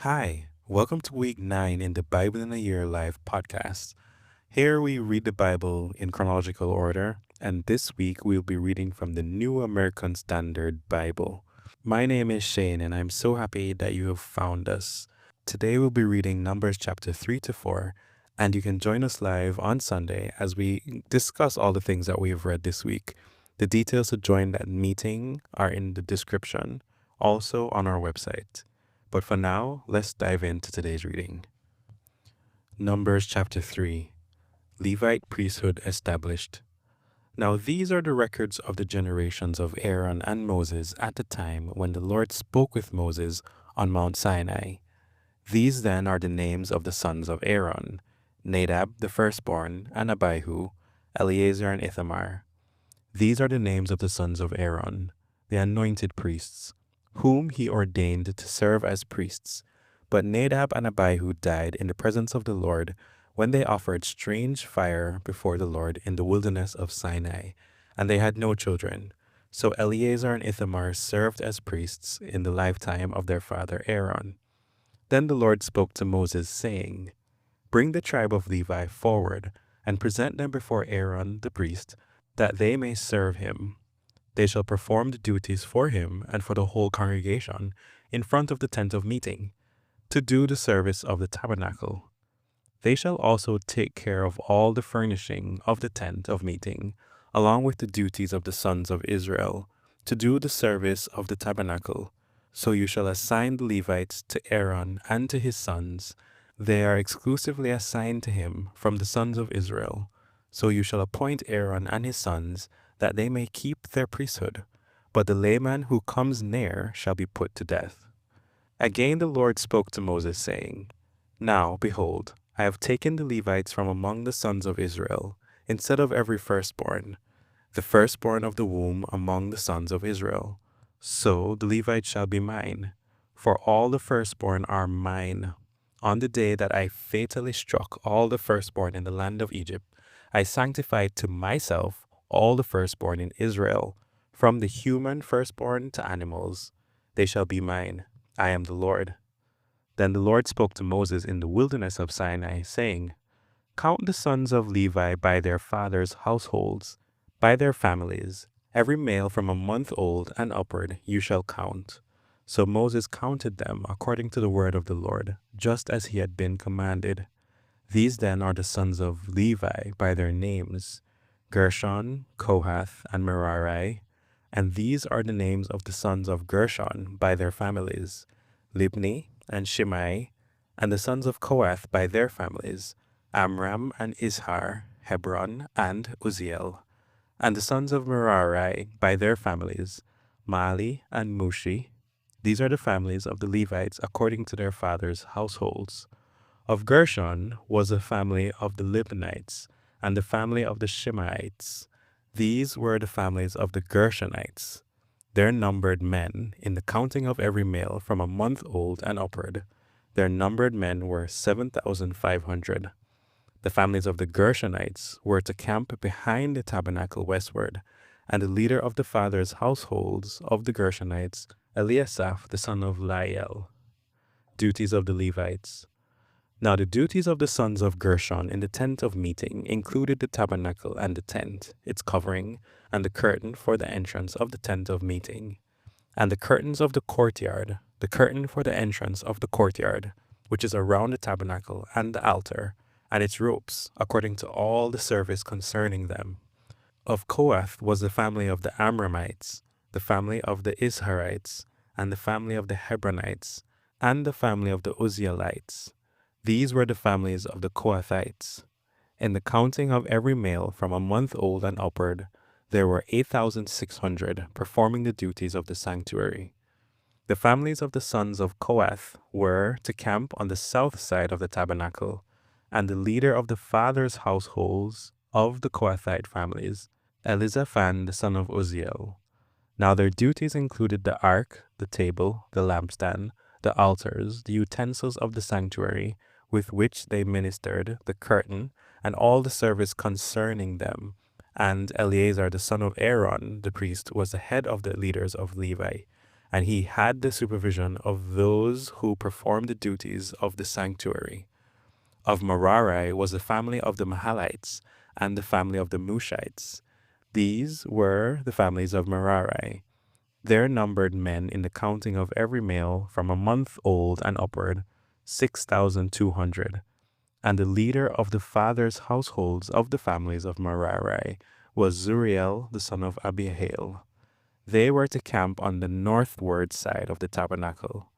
Hi, welcome to week 9 in the Bible in a Year Live podcast. Here we read the Bible in chronological order, and this week we'll be reading from the New American Standard Bible. My name is Shane, and I'm so happy that you have found us. Today we'll be reading Numbers chapter 3 to 4, and you can join us live on Sunday as we discuss all the things that we have read this week. The details to join that meeting are in the description, also on our website. But for now, let's dive into today's reading. Numbers chapter 3, Levite priesthood established. Now these are the records of the generations of Aaron and Moses at the time when the Lord spoke with Moses on Mount Sinai. These then are the names of the sons of Aaron: Nadab the firstborn, and Abihu, Eleazar and Ithamar. These are the names of the sons of Aaron, the anointed priests, whom he ordained to serve as priests. But Nadab and Abihu died in the presence of the Lord when they offered strange fire before the Lord in the wilderness of Sinai, and they had no children. So Eleazar and Ithamar served as priests in the lifetime of their father Aaron. Then the Lord spoke to Moses, saying, "Bring the tribe of Levi forward, and present them before Aaron the priest, that they may serve him. They shall perform the duties for him and for the whole congregation in front of the tent of meeting, to do the service of the tabernacle. They shall also take care of all the furnishing of the tent of meeting, along with the duties of the sons of Israel, to do the service of the tabernacle. So you shall assign the Levites to Aaron and to his sons. They are exclusively assigned to him from the sons of Israel. So you shall appoint Aaron and his sons, that they may keep their priesthood. But the layman who comes near shall be put to death." Again the Lord spoke to Moses, saying, "Now, behold, I have taken the Levites from among the sons of Israel, instead of every firstborn, the firstborn of the womb among the sons of Israel. So the Levites shall be mine, for all the firstborn are mine. On the day that I fatally struck all the firstborn in the land of Egypt, I sanctified to myself all the firstborn in Israel, from the human firstborn to animals. They shall be mine. I am the Lord." Then the Lord spoke to Moses in the wilderness of Sinai, saying, "Count the sons of Levi by their fathers' households, by their families. Every male from a month old and upward you shall count." So Moses counted them according to the word of the Lord, just as he had been commanded. These then are the sons of Levi by their names: Gershon, Kohath, and Merari. And these are the names of the sons of Gershon by their families: Libni and Shimei. And the sons of Kohath by their families: Amram and Izhar, Hebron, and Uzziel. And the sons of Merari by their families: Mali and Mushi. These are the families of the Levites according to their fathers' households. Of Gershon was the family of the Libnites, and the family of the Shimeites. These were the families of the Gershonites. Their numbered men, in the counting of every male from a month old and upward, their numbered men were 7,500. The families of the Gershonites were to camp behind the tabernacle westward, and the leader of the fathers' households of the Gershonites, Eliasaph the son of Lael. Duties of the Levites. Now the duties of the sons of Gershon in the tent of meeting included the tabernacle and the tent, its covering, and the curtain for the entrance of the tent of meeting, and the curtains of the courtyard, the curtain for the entrance of the courtyard, which is around the tabernacle and the altar, and its ropes, according to all the service concerning them. Of Kohath was the family of the Amramites, the family of the Izharites, and the family of the Hebronites, and the family of the Uzzielites. These were the families of the Kohathites. In the counting of every male from a month old and upward, there were 8,600 performing the duties of the sanctuary. The families of the sons of Kohath were to camp on the south side of the tabernacle, and the leader of the fathers' households of the Kohathite families, Elizaphan the son of Uzziel. Now their duties included the ark, the table, the lampstand, the altars, the utensils of the sanctuary, with which they ministered, the curtain, and all the service concerning them. And Eleazar the son of Aaron, the priest, was the head of the leaders of Levi. and he had the supervision of those who performed the duties of the sanctuary. Of Merari was the family of the Mahalites and the family of the Mushites. These were the families of Merari. There numbered men in the counting of every male from a month old and upward, 6,200. And the leader of the fathers' households of the families of Merari was Zuriel, the son of BIAYL. They were to camp on the northward side of the tabernacle.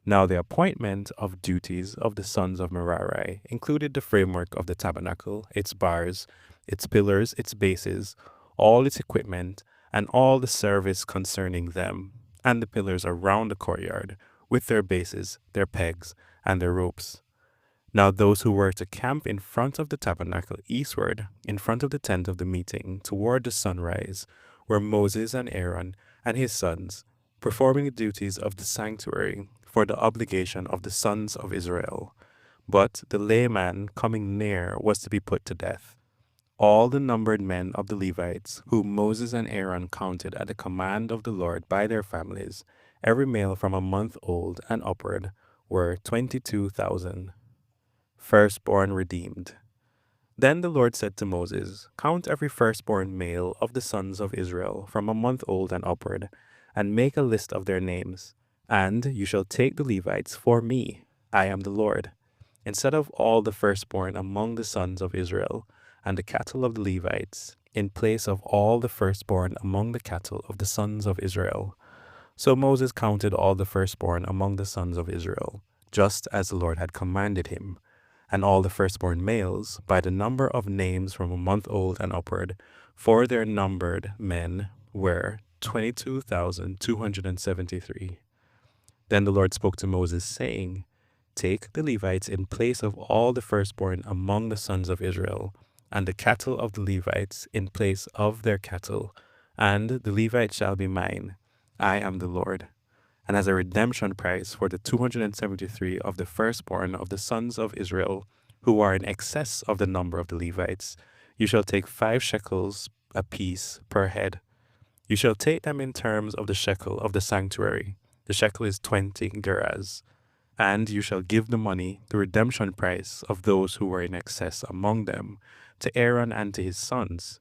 Now the appointment of duties of the sons of Merari included the framework of the tabernacle, its bars, its pillars, its bases, all its equipment, and all the service concerning them, and the pillars around the courtyard, with their bases, their pegs, and their ropes. Now those who were to camp in front of the tabernacle eastward, in front of the tent of the meeting, toward the sunrise, were Moses and Aaron and his sons, performing the duties of the sanctuary for the obligation of the sons of Israel. But the layman coming near was to be put to death. All the numbered men of the Levites, whom Moses and Aaron counted at the command of the Lord by their families, every male from a month old and upward, were 22,000. Firstborn redeemed. Then the Lord said to Moses, Count every firstborn male of the sons of Israel from a month old and upward, and make a list of their names. And you shall take the Levites for me. I am the Lord. Instead of all the firstborn among the sons of Israel, and the cattle of the Levites, in place of all the firstborn among the cattle of the sons of Israel. So Moses counted all the firstborn among the sons of Israel, just as the Lord had commanded him, and all the firstborn males, by the number of names from a month old and upward, for their numbered men were 22,273. Then the Lord spoke to Moses, saying, Take the Levites in place of all the firstborn among the sons of Israel, and the cattle of the Levites in place of their cattle, and the Levites shall be mine. I am the Lord. And as a redemption price for the 273 of the firstborn of the sons of Israel, who are in excess of the number of the Levites, you shall take 5 shekels apiece per head. You shall take them in terms of the shekel of the sanctuary. The shekel is 20 gerahs. And you shall give the money, the redemption price of those who were in excess among them, to Aaron and to his sons.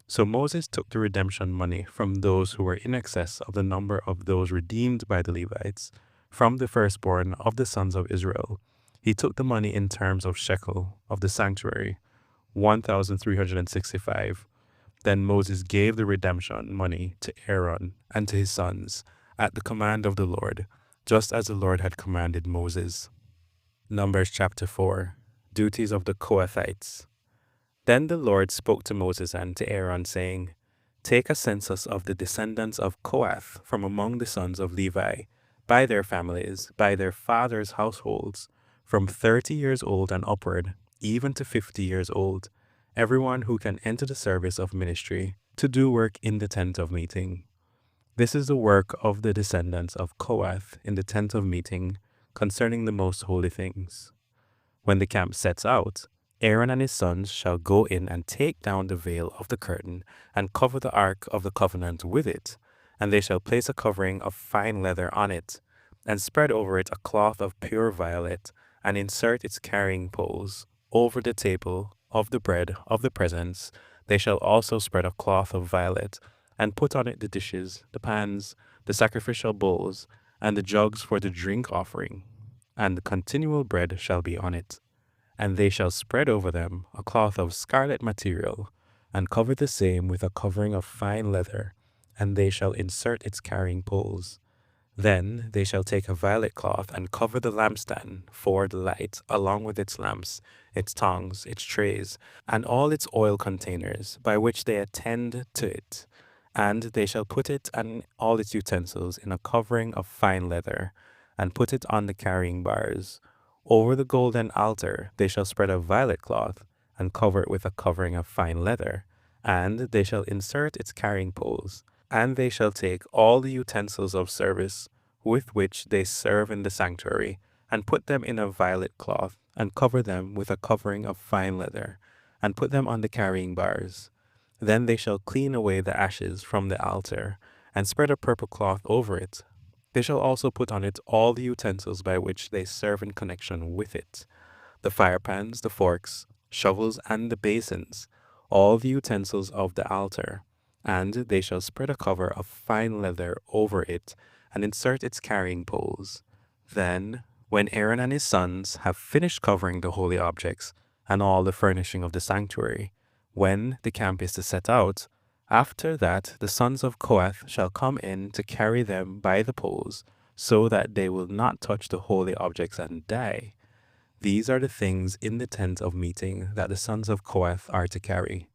So Moses took the redemption money from those who were in excess of the number of those redeemed by the Levites, from the firstborn of the sons of Israel. He took the money in terms of shekel of the sanctuary, 1,365. Then Moses gave the redemption money to Aaron and to his sons at the command of the Lord, just as the Lord had commanded Moses. Numbers chapter 4. Duties of the Kohathites. Then the Lord spoke to Moses and to Aaron, saying, Take a census of the descendants of Kohath from among the sons of Levi, by their families, by their fathers' households, from 30 years old and upward, even to 50 years old, everyone who can enter the service of ministry, to do work in the tent of meeting. This is the work of the descendants of Kohath in the tent of meeting, concerning the most holy things. When the camp sets out, Aaron and his sons shall go in and take down the veil of the curtain and cover the ark of the covenant with it, and they shall place a covering of fine leather on it, and spread over it a cloth of pure violet, and insert its carrying poles. Over the table of the bread of the presence they shall also spread a cloth of violet, and put on it the dishes, the pans, the sacrificial bowls, and the jugs for the drink offering, and the continual bread shall be on it. And they shall spread over them a cloth of scarlet material, and cover the same with a covering of fine leather, and they shall insert its carrying poles. Then they shall take a violet cloth and cover the lampstand for the light, along with its lamps, its tongs, its trays, and all its oil containers, by which they attend to it. And they shall put it and all its utensils in a covering of fine leather, and put it on the carrying bars. Over the golden altar they shall spread a violet cloth, and cover it with a covering of fine leather, and they shall insert its carrying poles. And they shall take all the utensils of service with which they serve in the sanctuary, and put them in a violet cloth, and cover them with a covering of fine leather, and put them on the carrying bars. Then they shall clean away the ashes from the altar, and spread a purple cloth over it. They shall also put on it all the utensils by which they serve in connection with it, the firepans, the forks, shovels, and the basins, all the utensils of the altar. And they shall spread a cover of fine leather over it, and insert its carrying poles. Then, when Aaron and his sons have finished covering the holy objects and all the furnishing of the sanctuary, when the camp is to set out, after that the sons of Kohath shall come in to carry them by the poles, so that they will not touch the holy objects and die. These are the things in the tent of meeting that the sons of Kohath are to carry.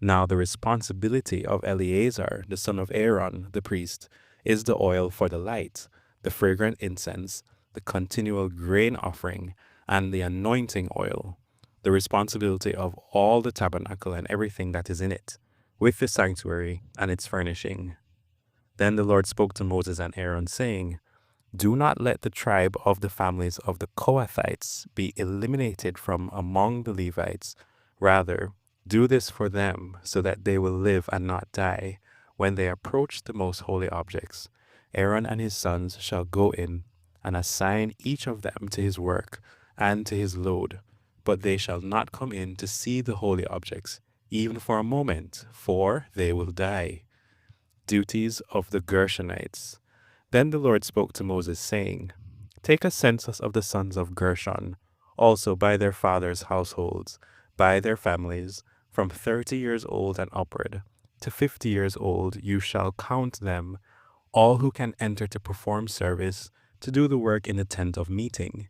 Now the responsibility of Eleazar, the son of Aaron, the priest, is the oil for the light, the fragrant incense, the continual grain offering, and the anointing oil, the responsibility of all the tabernacle and everything that is in it, with the sanctuary and its furnishing. Then the Lord spoke to Moses and Aaron, saying, do not let the tribe of the families of the Kohathites be eliminated from among the Levites. Rather, do this for them so that they will live and not die when they approach the most holy objects. Aaron and his sons shall go in and assign each of them to his work and to his load, but they shall not come in to see the holy objects, even for a moment, for they will die. Duties of the Gershonites. Then the Lord spoke to Moses, saying, take a census of the sons of Gershon, also by their fathers' households, by their families, from 30 years old and upward to 50 years old you shall count them, all who can enter to perform service, to do the work in the tent of meeting.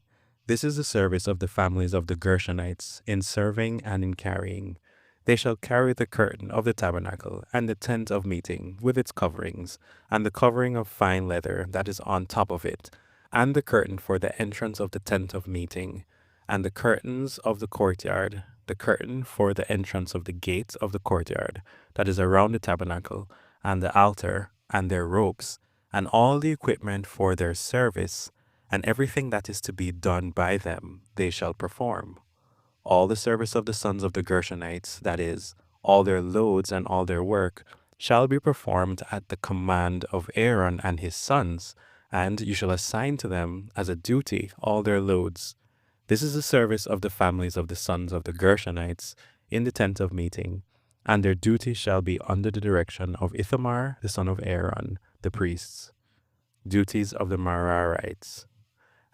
This is the service of the families of the Gershonites, in serving and in carrying. They shall carry the curtain of the tabernacle and the tent of meeting with its coverings, and the covering of fine leather that is on top of it, and the curtain for the entrance of the tent of meeting, and the curtains of the courtyard, the curtain for the entrance of the gate of the courtyard that is around the tabernacle, and the altar, and their ropes, and all the equipment for their service, and everything that is to be done by them, they shall perform. All the service of the sons of the Gershonites, that is, all their loads and all their work, shall be performed at the command of Aaron and his sons, and you shall assign to them as a duty all their loads. This is the service of the families of the sons of the Gershonites in the tent of meeting, and their duty shall be under the direction of Ithamar, the son of Aaron, the priests. Duties of the Merarites.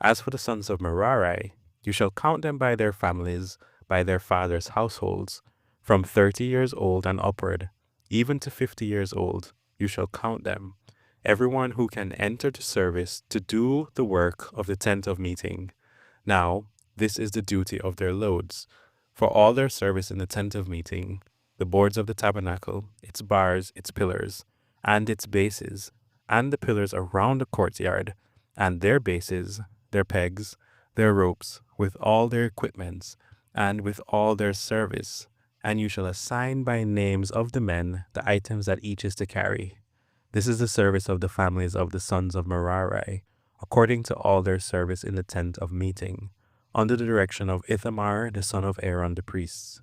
As for the sons of Merari, you shall count them by their families, by their fathers' households, from 30 years old and upward, even to 50 years old, you shall count them, everyone who can enter the service to do the work of the tent of meeting. Now, this is the duty of their loads, for all their service in the tent of meeting, the boards of the tabernacle, its bars, its pillars, and its bases, and the pillars around the courtyard, and their bases, their pegs, their ropes, with all their equipments, and with all their service, and you shall assign by names of the men the items that each is to carry. This is the service of the families of the sons of Merari, according to all their service in the tent of meeting, under the direction of Ithamar the son of Aaron the priest.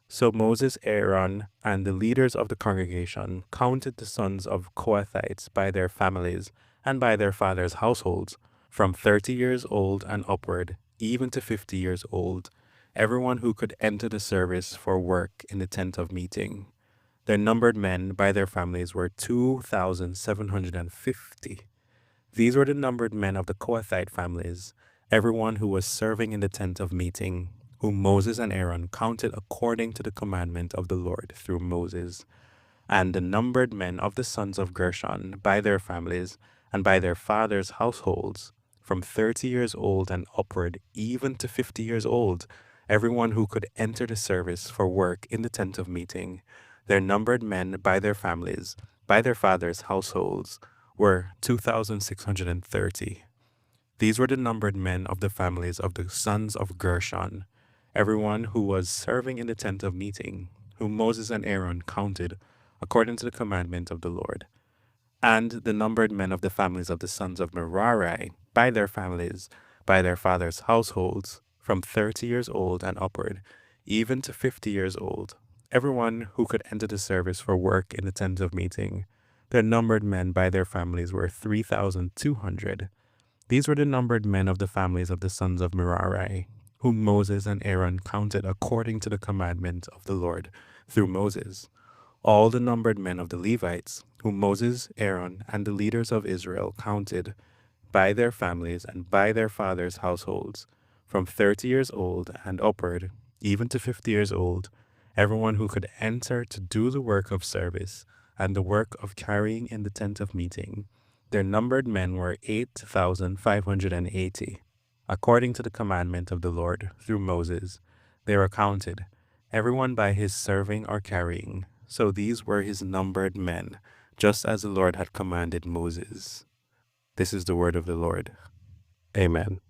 So Moses, Aaron, and the leaders of the congregation counted the sons of Kohathites by their families and by their fathers' households, from 30 years old and upward, even to 50 years old, everyone who could enter the service for work in the tent of meeting. Their numbered men by their families were 2,750. These were the numbered men of the Kohathite families, everyone who was serving in the tent of meeting, whom Moses and Aaron counted according to the commandment of the Lord through Moses. And the numbered men of the sons of Gershon by their families and by their fathers' households, from 30 years old and upward, even to 50 years old, everyone who could enter the service for work in the tent of meeting, their numbered men by their families, by their fathers' households, were 2,630. These were the numbered men of the families of the sons of Gershon, everyone who was serving in the tent of meeting, whom Moses and Aaron counted according to the commandment of the Lord. And the numbered men of the families of the sons of Merari, by their families, by their fathers' households, from 30 years old and upward, even to 50 years old, everyone who could enter the service for work in the tent of meeting, Their numbered men by their families were 3,200. These were the numbered men of the families of the sons of Merari, whom Moses and Aaron counted according to the commandment of the Lord through Moses. All the numbered men of the Levites, whom Moses, Aaron, and the leaders of Israel counted by their families and by their fathers' households, from 30 years old and upward, even to 50 years old, everyone who could enter to do the work of service and the work of carrying in the tent of meeting. Their numbered men were 8,580. According to the commandment of the Lord through Moses, they were counted, everyone by his serving or carrying. So these were his numbered men, just as the Lord had commanded Moses. This is the word of the Lord. Amen.